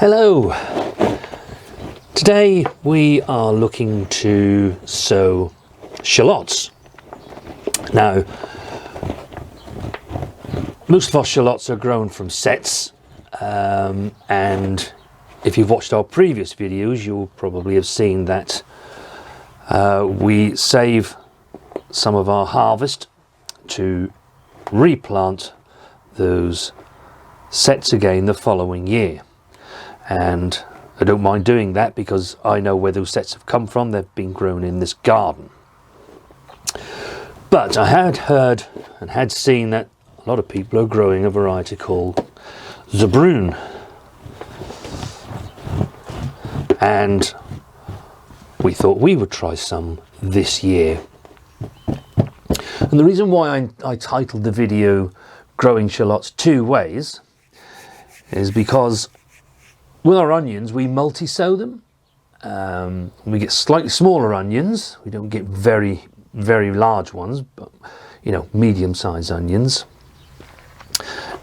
Hello! Today we are looking to sow shallots. Now, most of our shallots are grown from sets, and if you've watched our previous videos you'll probably have seen that we save some of our harvest to replant those sets again the following year. And I don't mind doing that because I know where those sets have come from. They've been grown in this garden. But I had heard and had seen that a lot of people are growing a variety called Zabroon. And we thought we would try some this year. And the reason why I titled the video Growing Shallots Two Ways is because with our onions we multi-sow them. We get slightly smaller onions. We don't get very large ones, but medium-sized onions.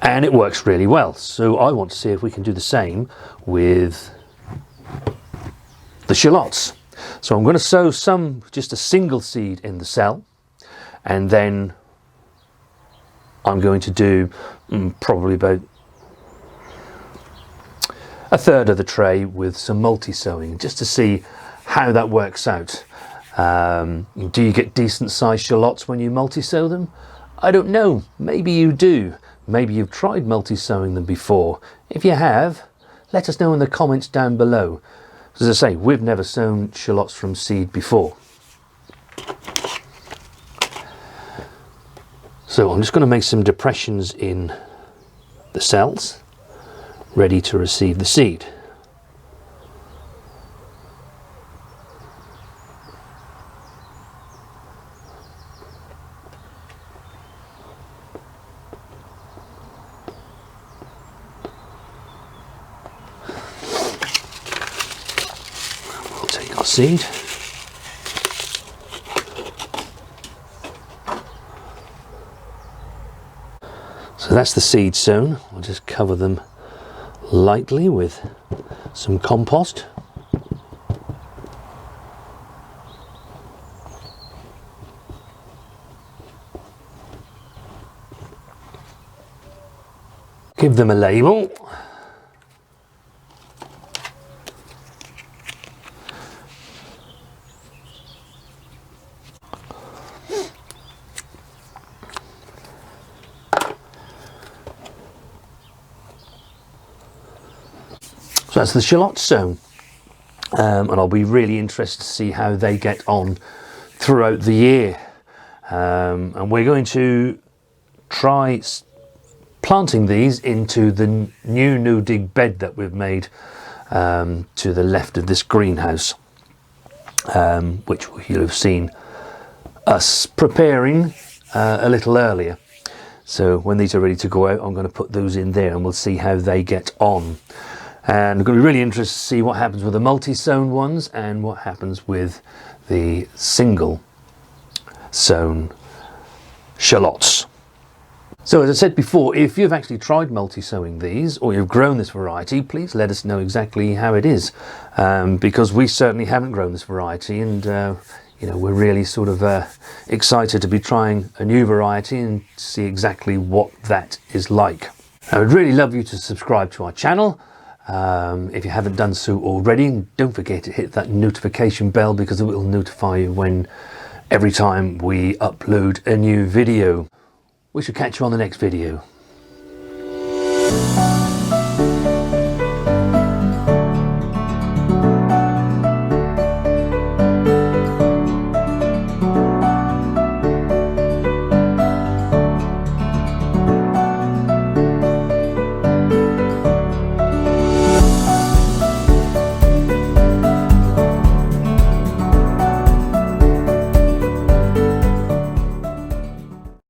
And it works really well. So I want to see if we can do the same with the shallots. So I'm going to sow just a single seed in the cell, and then I'm going to do probably about a third of the tray with some multi-sowing, just to see how that works out. Do you get decent sized shallots when you multi-sow them? I don't know, maybe you do. Maybe you've tried multi-sowing them before. If you have, let us know in the comments down below. As I say, we've never sown shallots from seed before. So I'm just going to make some depressions in the cells, ready to receive the seed. We'll take our seed. So that's the seed sown. I'll just cover them lightly with some compost. Give them a label. So that's the shallots sown, and I'll be really interested to see how they get on throughout the year. And we're going to try planting these into the new no-dig bed that we've made to the left of this greenhouse, which you'll have seen us preparing a little earlier. So when these are ready to go out, I'm going to put those in there and we'll see how they get on. And I'm going to be really interested to see what happens with the multi-sown ones and what happens with the single sown shallots. So as I said before, if you've actually tried multi-sowing these or you've grown this variety, please let us know exactly how it is, because we certainly haven't grown this variety, and we're really sort of excited to be trying a new variety and see exactly what that is like. I would really love you to subscribe to our channel. If you haven't done so already, don't forget to hit that notification bell, because it will notify you every time we upload a new video. We shall catch you on the next video.